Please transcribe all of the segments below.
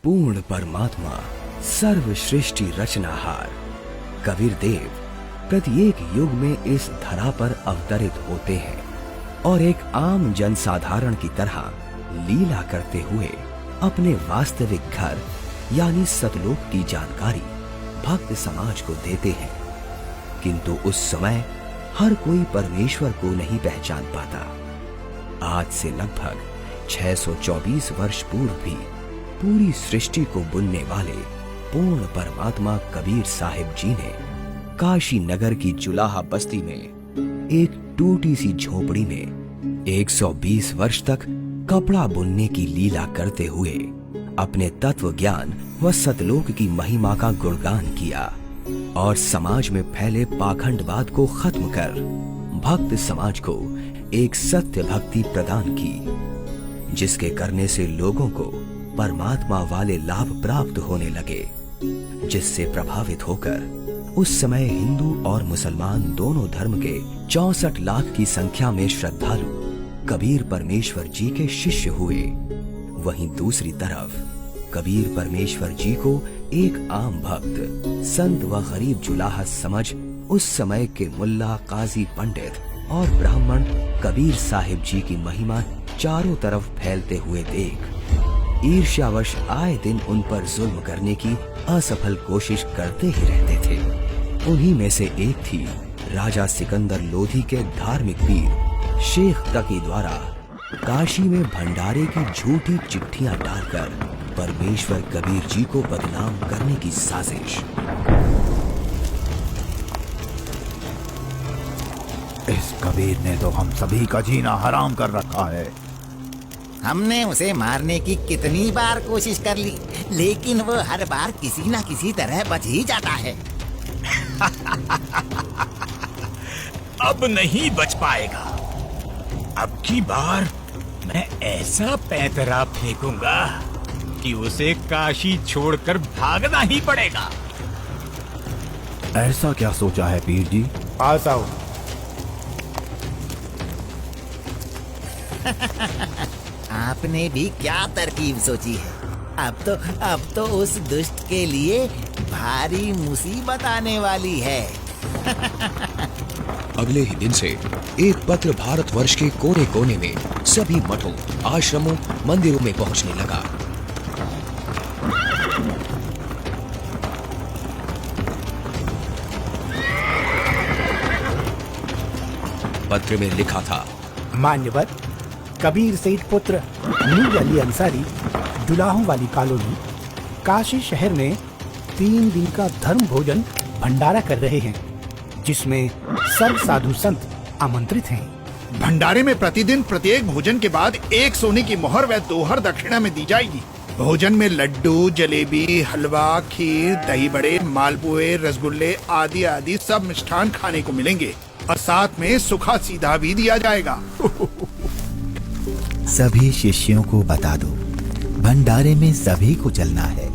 पूर्ण परमात्मा, सर्वश्रेष्ठी रचनाहार कबीर देव प्रत्येक युग में इस धरा पर अवतरित होते हैं और एक आम जनसाधारण की तरह लीला करते हुए अपने वास्तविक घर यानी सतलोक की जानकारी भक्त समाज को देते हैं। किंतु उस समय हर कोई परमेश्वर को नहीं पहचान पाता। आज से लगभग 624 वर्ष पूर्व भी पूरी सृष्टि को बुनने वाले पूर्ण परमात्मा कबीर साहिब जी ने काशी नगर की जुलाहा बस्ती में एक टूटी सी झोपड़ी में 120 वर्ष तक कपड़ा बुनने की लीला करते हुए अपने तत्व ज्ञान व सतलोक की महिमा का गुणगान किया और समाज में फैले पाखंडवाद को खत्म कर भक्त समाज को एक सत्य भक्ति प्रदान की, जिसके करने से लोगों को परमात्मा वाले लाभ प्राप्त होने लगे, जिससे प्रभावित होकर उस समय हिंदू और मुसलमान दोनों धर्म के 64 लाख की संख्या में श्रद्धालु कबीर परमेश्वर जी के शिष्य हुए। वहीं दूसरी तरफ कबीर परमेश्वर जी को एक आम भक्त, संत व गरीब जुलाहा समझ उस समय के मुल्ला, काजी, पंडित और ब्राह्मण कबीर साहिब जी की महिमा चारों तरफ फैलते हुए देख ईर्ष्यावश आए दिन उन पर जुल्म करने की असफल कोशिश करते ही रहते थे। उन्हीं में से एक थी राजा सिकंदर लोधी के धार्मिक पीर शेख तकी द्वारा काशी में भंडारे की झूठी चिट्ठियां डालकर परमेश्वर कबीर जी को बदनाम करने की साजिश। इस कबीर ने तो हम सभी का जीना हराम कर रखा है। हमने उसे मारने की कितनी बार कोशिश कर ली, लेकिन वो हर बार किसी न किसी तरह बच ही जाता है। अब नहीं बच पाएगा। अब की बार मैं ऐसा पैंतरा फेंकूंगा कि उसे काशी छोड़कर भागना ही पड़ेगा। ऐसा क्या सोचा है पीर जी? पास आओ। आपने भी क्या तरकीब सोची है? अब तो उस दुष्ट के लिए भारी मुसीबत आने वाली है। अगले ही दिन से एक पत्र भारतवर्ष के कोने कोने में सभी मठों, आश्रमों, मंदिरों में पहुंचने लगा। पत्र में लिखा था, मान्यवर कबीर सेठ पुत्र नूर अली अंसारी, जुलाहों वाली कॉलोनी, काशी शहर में 3 दिन का धर्म भोजन भंडारा कर रहे हैं, जिसमें सर्व साधु संत आमंत्रित हैं। भंडारे में प्रतिदिन प्रत्येक भोजन के बाद 1 सोने की मोहर व दोहर दक्षिणा में दी जाएगी। भोजन में लड्डू, जलेबी, हलवा, खीर, दही बड़े, मालपुए, रसगुल्ले आदि आदि सब मिष्ठान खाने को मिलेंगे और साथ में सूखा सीधा भी दिया जाएगा। सभी शिष्यों को बता दो, भंडारे में सभी को चलना है।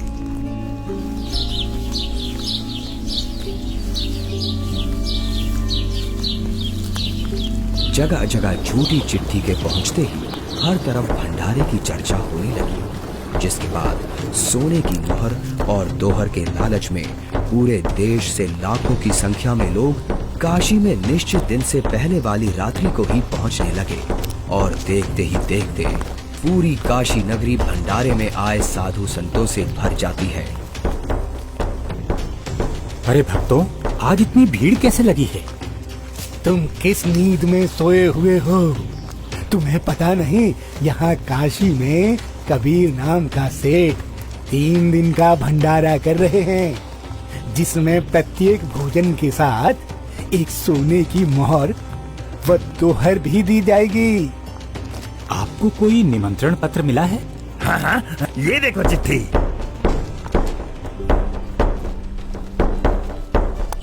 जगह जगह झूठी चिट्ठी के पहुंचते ही हर तरफ भंडारे की चर्चा होने लगी, जिसके बाद सोने की मोहर और दोहर के लालच में पूरे देश से लाखों की संख्या में लोग काशी में निश्चित दिन से पहले वाली रात्रि को ही पहुंचने लगे और देखते ही देखते पूरी काशी नगरी भंडारे में आए साधु संतों से भर जाती है। अरे भक्तों, आज इतनी भीड़ कैसे लगी है? तुम किस नींद में सोए हुए हो? तुम्हें पता नहीं, यहाँ काशी में कबीर नाम का सेठ 3 दिन का भंडारा कर रहे हैं, जिसमें प्रत्येक भोजन के साथ 1 सोने की मोहर व दोहर भी दी जाएगी। आपको कोई निमंत्रण पत्र मिला है? हाँ, ये देखो चिट्ठी।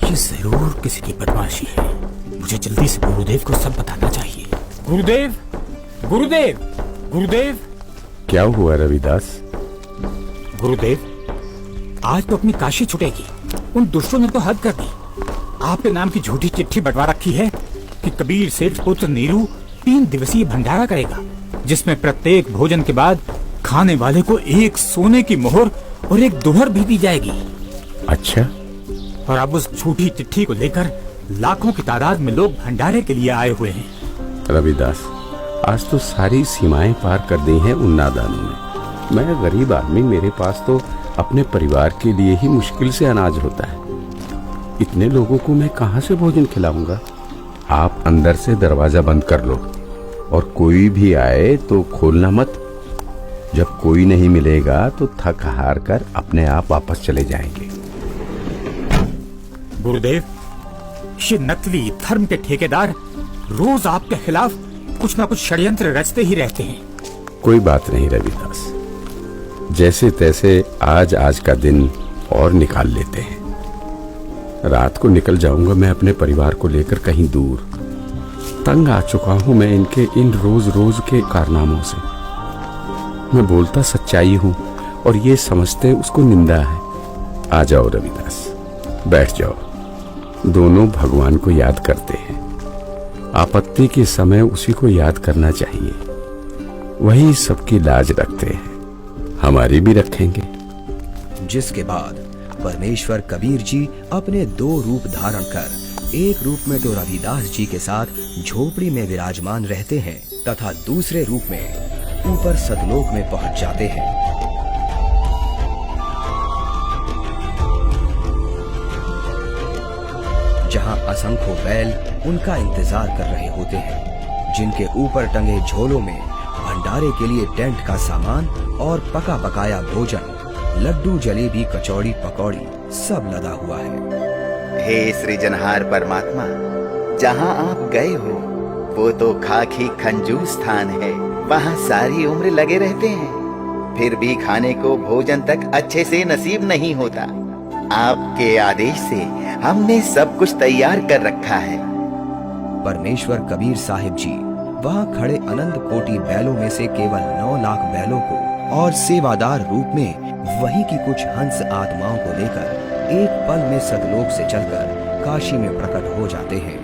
ये जरूर किसी की बदमाशी है। मुझे जल्दी से गुरुदेव को सब बताना चाहिए। गुरुदेव, गुरुदेव, गुरुदेव। क्या हुआ रविदास? गुरुदेव, आज तो अपनी काशी छुटेगी। उन दुष्टों ने तो हद कर दी। आपके नाम की झूठी चिट्ठी बंटवा रखी है कि कबीर सेठ पुत्र नीरू 3 दिवसीय भंडारा करेगा, जिसमें प्रत्येक भोजन के बाद खाने वाले को एक सोने की मोहर और एक दोहर भी दी जाएगी। अच्छा, और अब उस झूठी चिट्ठी को लेकर लाखों की तादाद में लोग भंडारे के लिए आए हुए हैं। रविदास, आज तो सारी सीमाएं पार कर दी हैं उन नादानों ने। मैं गरीब आदमी, मेरे पास तो अपने परिवार के लिए ही मुश्किल से अनाज होता है। इतने लोगों को मैं कहाँ से भोजन खिलाऊंगा? आप अंदर से दरवाजा बंद कर लो और कोई भी आए तो खोलना मत। जब कोई नहीं मिलेगा तो थक हार कर अपने आप वापस चले जाएंगे। गुरुदेव, ये नकली धर्म के ठेकेदार रोज आपके खिलाफ कुछ ना कुछ षड्यंत्र रचते ही रहते हैं। कोई बात नहीं रविदास, जैसे तैसे आज का दिन और निकाल लेते हैं। रात को निकल जाऊंगा मैं अपने परिवार को लेकर कहीं दूर। तंग आ चुका हूं मैं इनके इन रोज रोज के कारनामों से। मैं बोलता सच्चाई हूं और ये समझते उसको निंदा है। आ जाओ रविदास, बैठ जाओ। दोनों भगवान को याद करते हैं। आपत्ति के समय उसी को याद करना चाहिए। वही सबकी लाज रखते हैं, हमारी भी रखेंगे। जिसके बाद परमेश्वर कबीर जी अपने 2 रूप धारण कर, एक रूप में तो रविदास जी के साथ झोपड़ी में विराजमान रहते हैं तथा दूसरे रूप में ऊपर सतलोक में पहुंच जाते हैं। जहां असंख्यों बैल उनका इंतजार कर रहे होते हैं, जिनके ऊपर टंगे झोलों में भंडारे के लिए टेंट का सामान और पका पकाया भोजन, लड्डू, जलेबी, कचौड़ी, पकौड़ी सब लदा हुआ है। हे सृजनहार परमात्मा, जहाँ आप गए हो वो तो खाकी खंजूर स्थान है। वहाँ सारी उम्र लगे रहते हैं, फिर भी खाने को भोजन तक अच्छे से नसीब नहीं होता। आपके आदेश से हमने सब कुछ तैयार कर रखा है। परमेश्वर कबीर साहिब जी वहाँ खड़े अनंत कोटि बैलों में से केवल 9 लाख बैलों को और सेवादार रूप में वही की कुछ हंस आत्माओं को लेकर एक पल में सतलोक से चलकर काशी में प्रकट हो जाते हैं।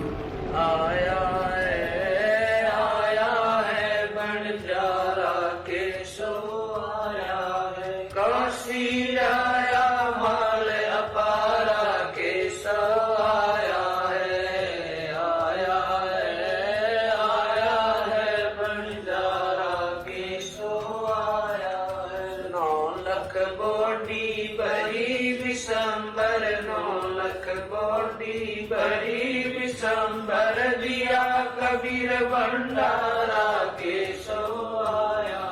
कबीर भंडारा के सो आया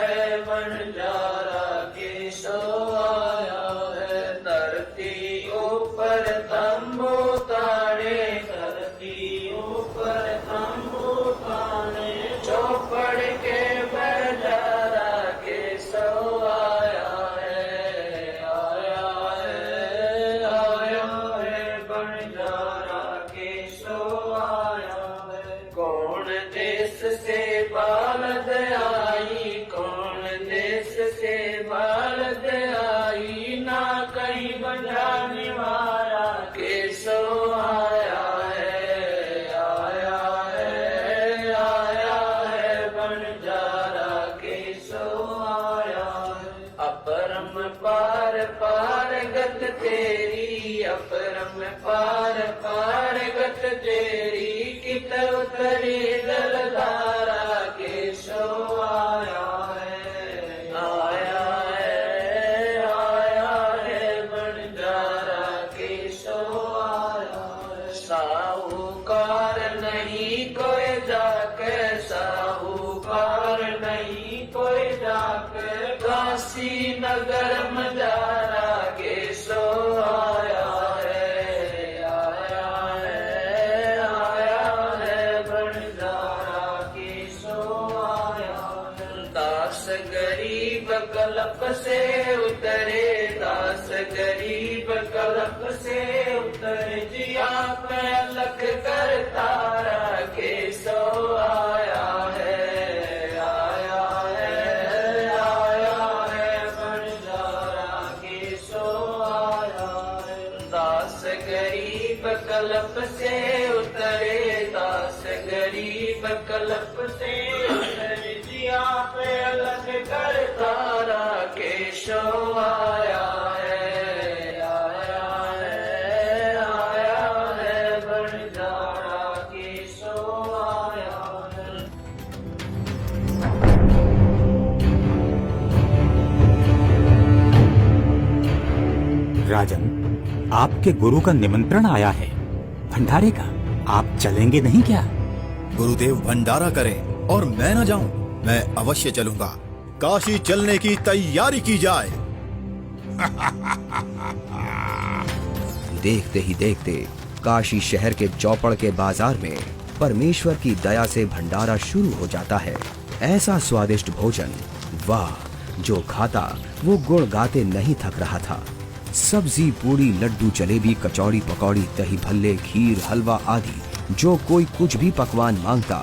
है भंडारा के सो आया है। धरती ऊपर तंबू ताने, धरती ऊपर तंबू ताने, चौपड़ के भंडारा के सो आया है। कौन देश से बालद आई, कौन देश से बालद आई, ना कहीं बंधाने वाला के सो आया है। आया है बंजारा के सो आया है। अपरम पार पार गत तेरी, अपरम पार पार गत तेरी, कित उतरी जलधारा के सो आया है। आया है बंजारा के सो आया है। साहूकार नहीं कोई जाके, साहूकार नहीं कोई जाके, काशी नगर मजारा के सो आया है। बंजारा के सो आया है। दास गरीब कलप से उतरे, दास गरीब कलप से उतरे, जी आप अलख कर तारा के सो आया है। बंजारा के सो आया है। दास गरीब कलप से उतरे, दास गरीब कल्प से जिया पे अलग करता केशव आया है, आया है, आया है, बंजारा केशव आया है। राजन, आपके गुरु का निमंत्रण आया है भंडारे का, आप चलेंगे नहीं क्या? गुरुदेव भंडारा करें और मैं न जाऊं, मैं अवश्य चलूंगा। काशी चलने की तैयारी की जाए। देखते ही देखते काशी शहर के चौपड़ के बाजार में परमेश्वर की दया से भंडारा शुरू हो जाता है। ऐसा स्वादिष्ट भोजन, वाह, जो खाता वो गुण गाते नहीं थक रहा था। सब्जी, पूरी, लड्डू, जलेबी, कचौड़ी, पकौड़ी, दही भल्ले, खीर, हलवा आदि जो कोई कुछ भी पकवान मांगता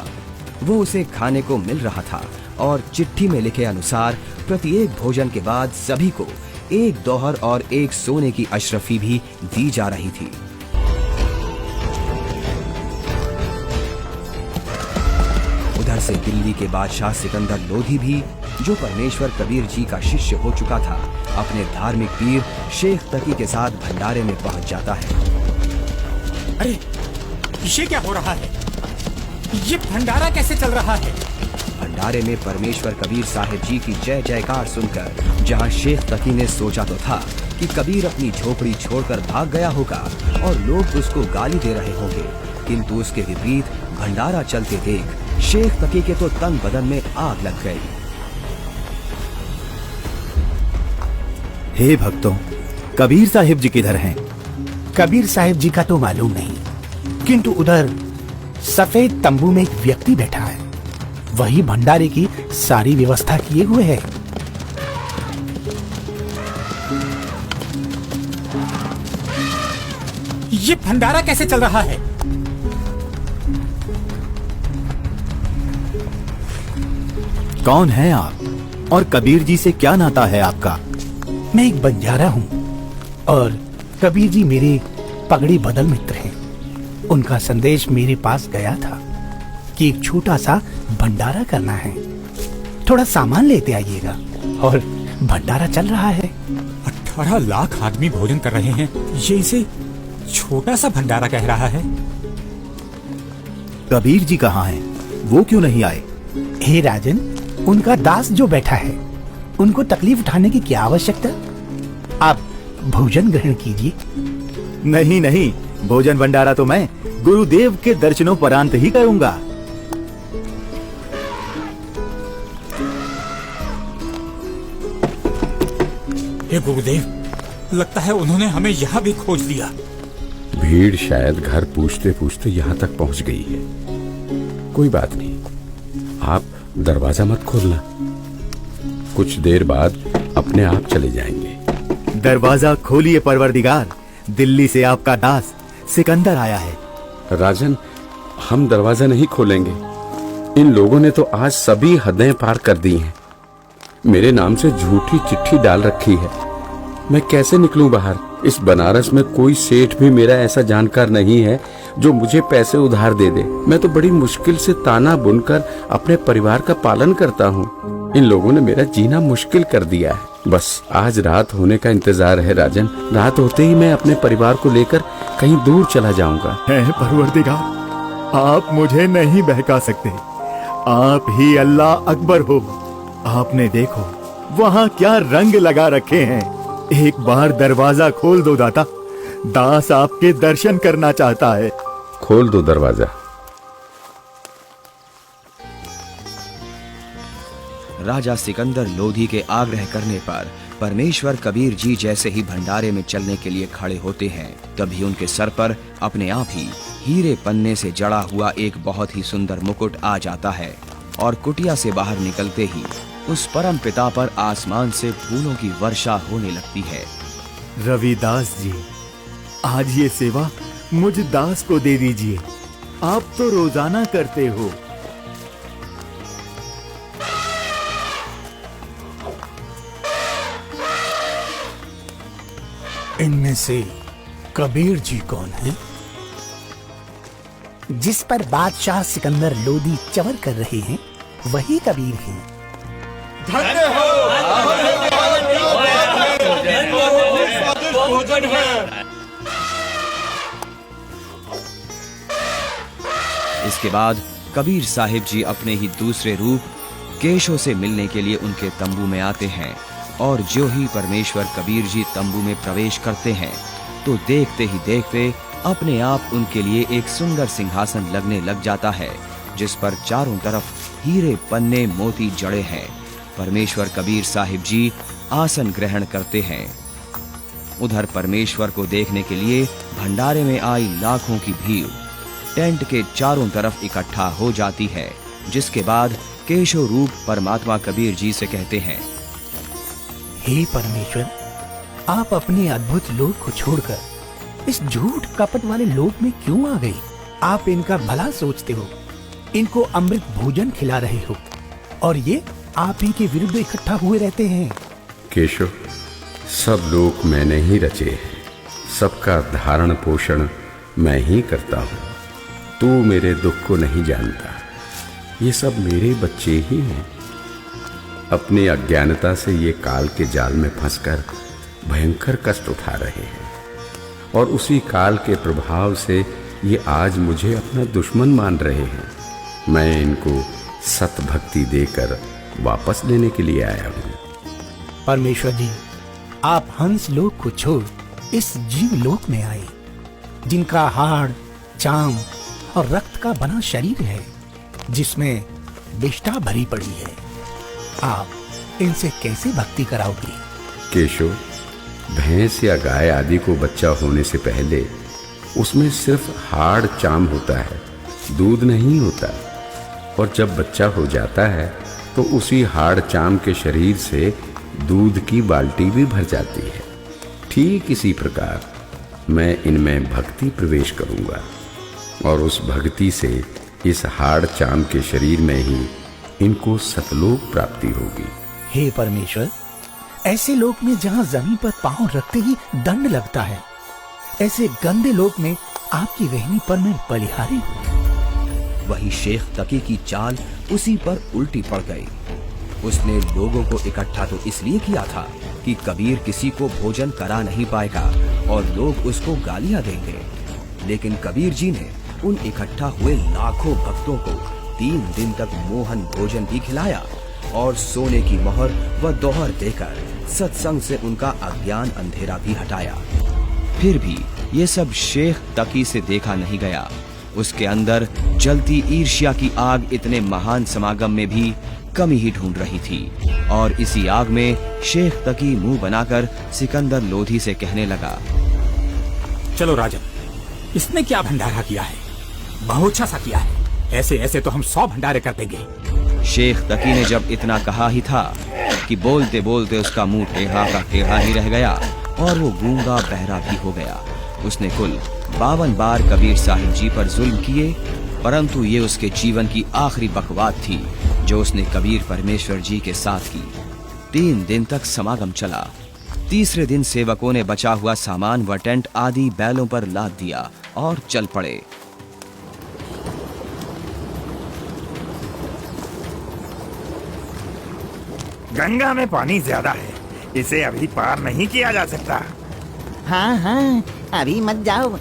वो उसे खाने को मिल रहा था। और चिट्ठी में लिखे अनुसार प्रत्येक भोजन के बाद सभी को एक दोहर और एक सोने की अशरफी भी दी जा रही थी। उधर से दिल्ली के बादशाह सिकंदर लोधी भी, जो परमेश्वर कबीर जी का शिष्य हो चुका था, अपने धार्मिक पीर शेख तकी के साथ भंडारे में पहुंच जाता है। अरे, ये क्या हो रहा है? ये भंडारा कैसे चल रहा है? भंडारे में परमेश्वर कबीर साहिब जी की जय जयकार सुनकर जहां शेख तकी ने सोचा तो था कि कबीर अपनी झोपड़ी छोड़कर भाग गया होगा और लोग उसको गाली दे रहे होंगे, किंतु उसके विपरीत भंडारा चलते देख शेख तकी के तो तन बदन में आग लग गई। हे भक्तों, कबीर साहिब जी किधर हैं? कबीर साहिब जी का तो मालूम नहीं, किंतु उधर सफेद तंबू में एक व्यक्ति बैठा है, वही भंडारे की सारी व्यवस्था किए हुए है। ये भंडारा कैसे चल रहा है? कौन है आप और कबीर जी से क्या नाता है आपका? मैं एक बंजारा हूँ और कबीर जी मेरे पगड़ी बदल मित्र हैं। उनका संदेश मेरे पास गया था कि एक छोटा सा भंडारा करना है, थोड़ा सामान लेते आइएगा। और भंडारा चल रहा है। 18 लाख आदमी भोजन कर रहे हैं, ये इसे छोटा सा भंडारा कह रहा है। कबीर जी कहाँ हैं? वो क्यों नहीं आए? हे राजन, उनका दास जो बैठा है, उनको तकलीफ उठाने की क्या आवश्यकता? आप भोजन ग्रहण कीजिए। नहीं नहीं, भोजन भंडारा तो मैं गुरुदेव के दर्शनों परांत ही करूंगा। हे गुरुदेव, लगता है उन्होंने हमें यहाँ भी खोज लिया। भीड़ शायद घर पूछते पूछते यहाँ तक पहुँच गई है। कोई बात नहीं, आप दरवाजा मत खोलना, कुछ देर बाद अपने आप चले जाएंगे। दरवाजा खोलिए परवरदिगार, दिल्ली से आपका दास सिकंदर आया है। राजन, हम दरवाजा नहीं खोलेंगे। इन लोगों ने तो आज सभी हदें पार कर दी हैं। मेरे नाम से झूठी चिट्ठी डाल रखी है। मैं कैसे निकलूं बाहर? इस बनारस में कोई सेठ भी मेरा ऐसा जानकार नहीं है जो मुझे पैसे उधार दे दे। मैं तो बड़ी मुश्किल से ताना बुनकर अपने परिवार का पालन करता हूँ। इन लोगों ने मेरा जीना मुश्किल कर दिया है। बस आज रात होने का इंतजार है राजन। रात होते ही मैं अपने परिवार को लेकर कहीं दूर चला जाऊंगा। है परवरदिगार, आप मुझे नहीं बहका सकते। आप ही अल्लाह अकबर हो। आपने देखो वहाँ क्या रंग लगा रखे हैं। एक बार दरवाजा खोल दो दाता, दास आपके दर्शन करना चाहता है। खोल दो दरवाजा। राजा सिकंदर लोधी के आग्रह करने पर परमेश्वर कबीर जी जैसे ही भंडारे में चलने के लिए खड़े होते हैं, तभी उनके सर पर अपने आप ही हीरे पन्ने से जड़ा हुआ एक बहुत ही सुंदर मुकुट आ जाता है और कुटिया से बाहर निकलते ही उस परम पिता पर आसमान से फूलों की वर्षा होने लगती है। रविदास जी, आज ये सेवा मुझ दास को दे दीजिए। आप तो रोजाना करते हो। इनमें से कबीर जी कौन है? जिस पर बादशाह सिकंदर लोदी चवर कर रहे हैं वही कबीर हैं। इसके बाद कबीर साहिब जी अपने ही दूसरे रूप केशव से मिलने के लिए उनके तंबू में आते हैं और जो ही परमेश्वर कबीर जी तंबू में प्रवेश करते हैं तो देखते ही देखते अपने आप उनके लिए एक सुंदर सिंहासन लगने लग जाता है जिस पर चारों तरफ हीरे पन्ने मोती जड़े हैं। परमेश्वर कबीर साहिब जी आसन ग्रहण करते हैं। उधर परमेश्वर को देखने के लिए भंडारे में आई लाखों की भीड़ टेंट के चारों तरफ इकट्ठा हो जाती है, जिसके बाद केशव रूप परमात्मा कबीर जी से कहते हैं, हे परमेश्वर, आप अपने अद्भुत लोक को छोड़कर इस झूठ कपट वाले लोक में क्यों आ गए? आप इनका भला सोचते हो, इनको अमृत भोजन खिला रहे हो और ये आप ही के विरुद्ध इकट्ठा हुए रहते हैं। केशव, सब लोग मैंने ही रचे हैं, सबका धारण पोषण मैं ही करता हूँ। तू मेरे दुख को नहीं जानता, ये सब मेरे बच्चे ही हैं। अपनी अज्ञानता से ये काल के जाल में फंसकर भयंकर कष्ट उठा रहे हैं और उसी काल के प्रभाव से ये आज मुझे अपना दुश्मन मान रहे हैं। मैं इनको सत भक्ति देकर वापस लेने के लिए आया हूँ। परमेश्वर जी, आप हंस लोक को छोड़ इस जीव लोक में आए, जिनका हाड़, चाम और रक्त का बना शरीर है, जिसमें विष्ठा भरी पड़ी है। आप इनसे कैसे भक्ति कराओगे? केशव, भैंस या गाय आदि को बच्चा होने से पहले उसमें सिर्फ हाड़ चाम होता है, दूध नहीं होता। और जब बच्चा हो जाता है तो उसी हाड़ चाम के शरीर से दूध की बाल्टी भी भर जाती है। ठीक इसी प्रकार मैं इनमें भक्ति प्रवेश करूंगा और उस भक्ति से इस हाड़ चाम के शरीर में ही इनको सतलोक प्राप्ति होगी। हे परमेश्वर, ऐसे लोक में जहाँ जमीन पर पांव रखते ही दंड लगता है, ऐसे गंदे लोक में आपकी रहनी पर मैं बलिहारी हूँ। वही शेख तकी की चाल उसी पर उल्टी पड़ गई। उसने लोगों को इकट्ठा तो इसलिए किया था कि कबीर किसी को भोजन करा नहीं पाएगा और लोग उसको गालियां देंगे, लेकिन कबीर जी ने उन इकट्ठा हुए लाखों भक्तों को 3 दिन तक मोहन भोजन भी खिलाया और सोने की मोहर व दोहर देकर सत्संग से उनका अज्ञान अंधेरा भी हटाया। फिर भी ये सब शेख तकी से देखा नहीं गया। उसके अंदर जलती ईर्ष्या की आग इतने महान समागम में भी कमी ही ढूंढ रही थी और इसी आग में शेख तकी मुंह बनाकर सिकंदर लोधी से कहने लगा, चलो राजन, इसने क्या भंडारा किया है? बहुत अच्छा सा किया है। ऐसे ऐसे तो हम 100 भंडारे कर देंगे। शेख तकी ने जब इतना कहा ही था कि बोलते बोलते उसका मुंह टेढ़ा का टेढ़ा ही रह गया और वो गूंगा बहरा भी हो गया। उसने कुल 52 बार कबीर साहिब जी पर जुल्म किए, परंतु ये उसके जीवन की आखिरी बकवाद थी जो उसने कबीर परमेश्वर जी के साथ की। 3 दिन तक समागम चला। तीसरे दिन सेवकों ने बचा हुआ सामान व टेंट आदि बैलों पर लाद दिया और चल पड़े। गंगा में पानी ज्यादा है, इसे अभी पार नहीं किया जा सकता। हाँ हाँ, अभी मत जाओ।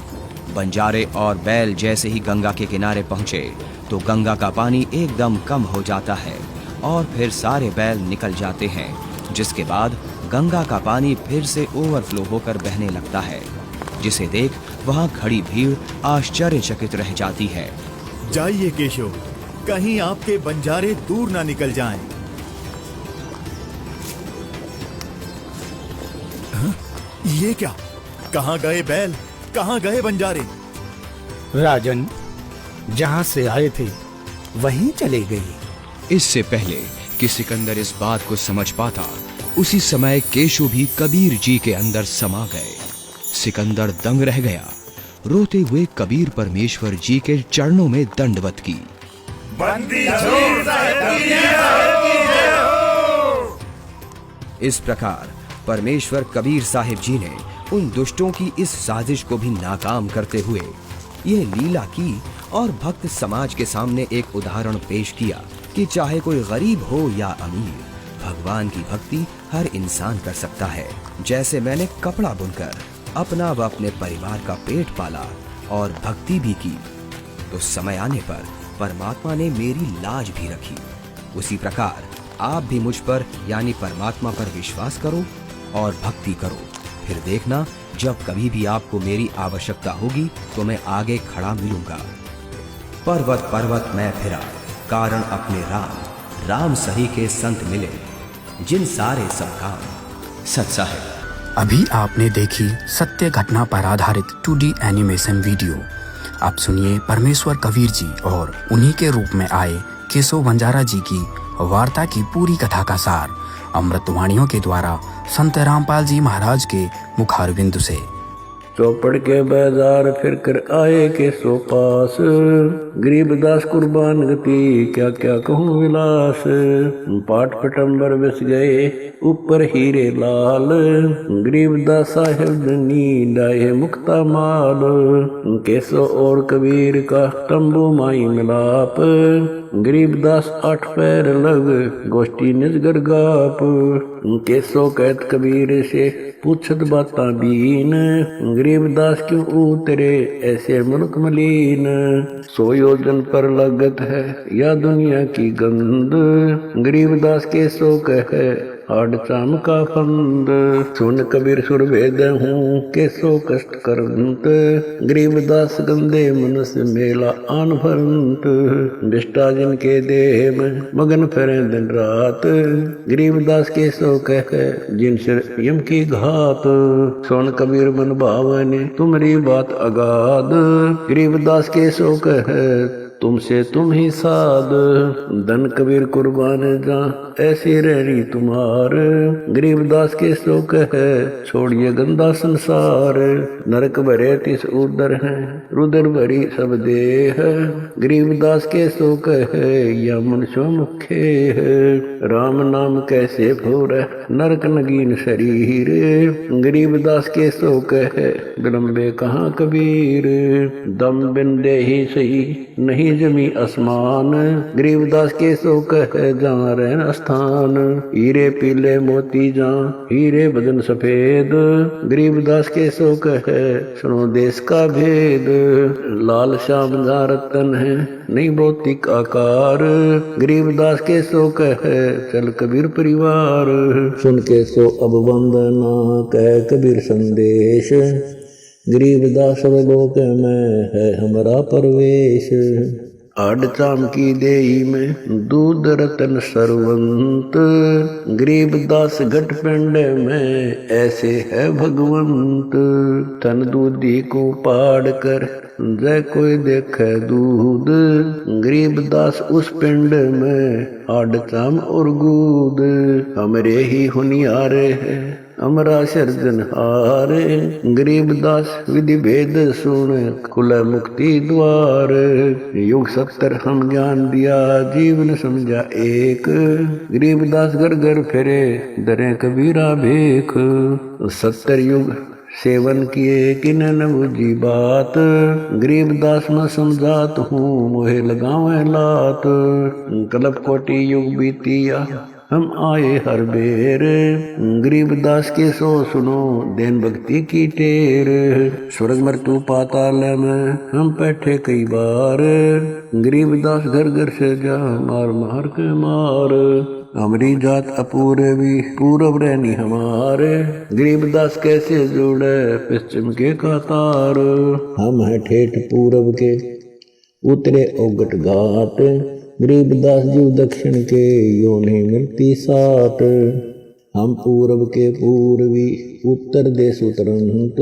बंजारे और बैल जैसे ही गंगा के किनारे पहुंचे तो गंगा का पानी एकदम कम हो जाता है और फिर सारे बैल निकल जाते हैं, जिसके बाद गंगा का पानी फिर से ओवरफ्लो होकर बहने लगता है, जिसे देख वहां खड़ी भीड़ आश्चर्यचकित रह जाती है। जाइए केशव, कहीं आपके बंजारे दूर ना निकल जाएं। ये क्या? कहाँ गए बैल, कहाँ गए बंजारे? राजन, जहाँ से आए थे वहीं चले गए। इससे पहले कि सिकंदर इस बात को समझ पाता, उसी समय केशव भी कबीर जी के अंदर समा गए। सिकंदर दंग रह गया, रोते हुए कबीर परमेश्वर जी के चरणों में दंडवत की। बंदी छोड़ साहिब की हो। इस प्रकार परमेश्वर कबीर साहिब जी ने उन दुष्टों की इस साजिश को भी नाकाम करते हुए यह लीला की और भक्त समाज के सामने एक उदाहरण पेश किया कि चाहे कोई गरीब हो या अमीर, भगवान की भक्ति हर इंसान कर सकता है। जैसे मैंने कपड़ा बुनकर अपना व अपने परिवार का पेट पाला और भक्ति भी की, तो समय आने पर परमात्मा ने मेरी लाज भी रखी। उसी प्रकार आप भी मुझ पर यानी परमात्मा पर विश्वास करो और भक्ति करो। फिर देखना, जब कभी भी आपको मेरी आवश्यकता होगी तो मैं आगे खड़ा मिलूंगा। पर्वत पर्वत मैं फिरा, कारण अपने राम, राम सही के संत मिले, जिन सारे सब काम सच्चा है। अभी आपने देखी सत्य घटना पर आधारित 2D एनिमेशन वीडियो। आप सुनिए परमेश्वर कबीर जी और उन्हीं के रूप में आए केशव बंजारा जी की वार्ता की पूरी कथा का सार अमृतवाणियों के द्वारा संत रामपाल जी महाराज के मुखारविंद से। चौपड़ के बाजार फिर कर आए के सो पास, गरीबदास कुर्बान गति क्या क्या कहूँ विलास। पाट पटम्बर बस गए ऊपर हीरे लाल, गरीबदास साहेब धनी डाये मुक्ता माल। केसो और कबीर का तंबू माई मिलाप, गरीबदास 8 पैर लग गोष्ठी निजगर गाप। केसो कहत कबीर से पूछत बाता बीन, गरीबदास क्यों उतरे ऐसे मुल्क मलीन। 100 योजन पर लगत है या दुनिया की गंद, गरीबदास केसो कहे हाड चाम का फंद। सुन कबीर सुर भेद हूँ केसो कष्ट करंत, गरीबदास गंदे मनुष्य मेला आन भरंत। बिष्टा जिनके देह में मगन फिरे दिन रात, गरीबदास केसो कहे जिन सिर यम की घात। सुन कबीर मन भावने तुम्हारी बात अगाध, गरीबदास केसो कहे तुमसे तुम ही साध। धन कबीर कुर्बान जा ऐसी रहनी तुम्हार, गरीबदास के शोक है छोड़िए गंदा संसार। नरक भरे तिस उदर है रुदर भरी सब देह, गरीबदास के शोक है या मनुष्य मुखे है। राम नाम कैसे भोर नरक नगीन शरीर, गरीबदास के शोक है विलंबे कहाँ कबीर। दम बिंदे ही सही नहीं जमी आसमान, गरीबदास के शोक है जहाँ रहन स्थान। हीरे पीले मोती जहाँ हीरे बदन सफेद, गरीबदास के शोक है सुनो देश का भेद। लाल श्याम जहाँ रतन है नहीं भौतिक आकार, गरीबदास के शोक है चल कबीर परिवार। सुन के सो अब वंदना कह कबीर संदेश, गरीबदास लोक में है हमारा परवेश। आड चाम की देही में दूध रतन सरवंत, गरीबदास घट पिंड में ऐसे है भगवंत। तन दूधी को पाड़ कर जय कोई देखे दूध, गरीबदास उस पिंड में आड चाम और गूद। हमरे ही हुनियारे है अमरा सर्जनहार, गरीबदास विधि भेद सुन कुल मुक्ति द्वार। युग 70 हम ज्ञान दिया जीवन समझा एक, गरीबदास घर घर फिरे दरे कबीरा भेख। 70 युग सेवन किए किन न बुझी बात, गरीबदास में समझात हूँ मोहे लगावे लात। कल्प कोटि युग बीतिया हम आए हर बेर, गरीबदास के सो सुनो देन भक्ति की टेर। स्वर्ग मृत्यु पाताल में हम बैठे कई बार, गरीबदास घर घर से जा मार मार के मार। हमारी जात अपूर्वी पूरब रहनी हमारे, गरीबदास कैसे जुड़े पश्चिम के कतार। हम है ठेठ पूरब के उतरे औगट घाट, गरीबदास जीव दक्षिण के यो नहीं मिलती साट। हम पूरब के पूर्वी उत्तर देश उतरंत,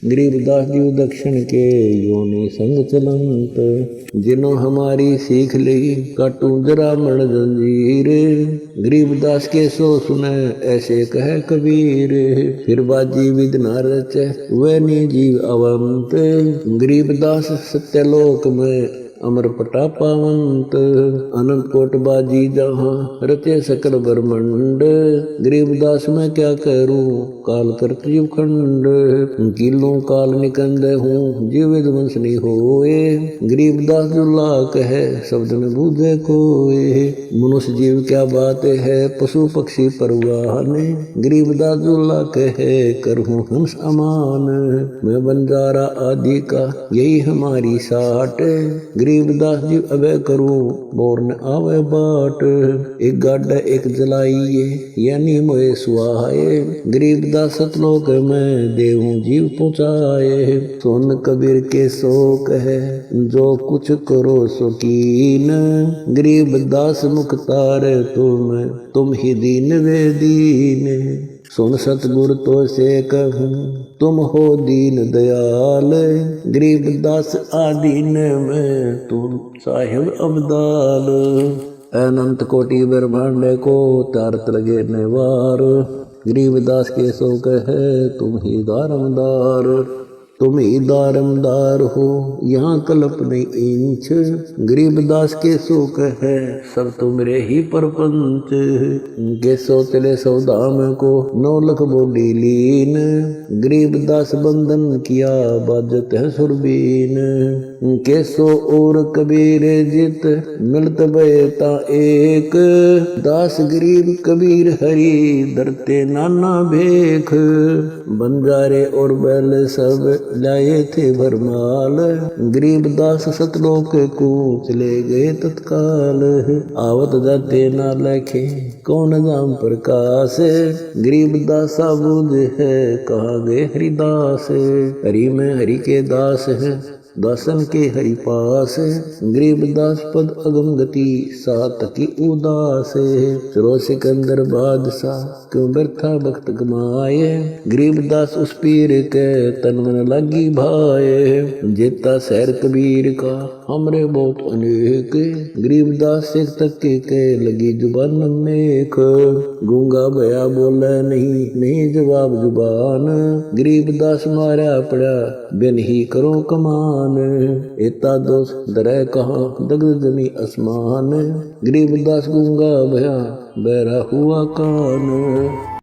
गरीबदास जीव दक्षिण के यो नहीं संग चलंत। जिन्हों हमारी सीख ली काटू जरा मण जंजीर, गरीबदास के सो सुने ऐसे कहे कबीर। फिर बाजी विद न रचे वह नी जीव अवंत, गरीबदास सत्यलोक में अमर पटा पावंत अनंत कोट बाजी जहाँ रचे सकल ब्रह्मंड गरीबदास मैं क्या करूं काल करत जीव खंड किलों काल निकंद हूँ जीव वंश नहीं होए गरीबदास जो लाक है शब्द में बूझे कोए मनुष्य जीव क्या बात है पशु पक्षी परवान गरीबदास जो लाक है करहूँ हंस अमान मैं बंजारा आदि का यही हमारी साट गरीबदास जी अबे करूं बोर न आवे बाट एक गाड एक जलाइए यानी मोए सुहाए गरीबदास सतलोक में देहूं जीव पहुँचाए सोन कबीर के शोक है जो कुछ करो सुकीन गरीबदास मुख्तार तुम ही दीन वे दीन सुन सतगुर तो से कहूँ तुम हो दीन दयाल गरीबदास आदीन में तुम साहिब अब्दाल अनंत कोटि ब्रह्मांड को तारत लगे नेवार गरीबदास के शोक है तुम ही दारमदार तुम ही दारमदार हो यहाँ कल्प नहीं इंच गरीबदास के शोक है सब तुमरे ही परपंच के सोचले सौदाम को 9 लाख बोली लीन गरीबदास बंधन किया बाजत है सुरबीन के सो और कबीर जित मिलत बेता एक दास गरीब कबीर हरि धरते नाना भेख बंजारे और बैल सब लाए थे भरमाल गरीबदास सतलोक को चले गए तत्काल आवत जाते ना लखे कौन नाम प्रकाश गरीबदास बूझ है कहा गए हरिदास हरि में हरि के दास है दासन के हरि पास गरीबदास पद अगम गति सात की उदास चलो सिकंदर बादशाह क्यों व्यर्था भक्त कमाए गरीबदास उस पीर के तन मन लगी भाए जेता शहर कबीर का हमरे बहुत अनेक गरीबदास एक तक के लगी जुबान नेक गूंगा भया बोले नहीं जवाब जुबान गरीबदास मारा पड़ा बिन ही करो कमान एता दोष दरह कहा दग्ध जमी आसमान गरीबदास गूंगा भया बहरा हुआ कान।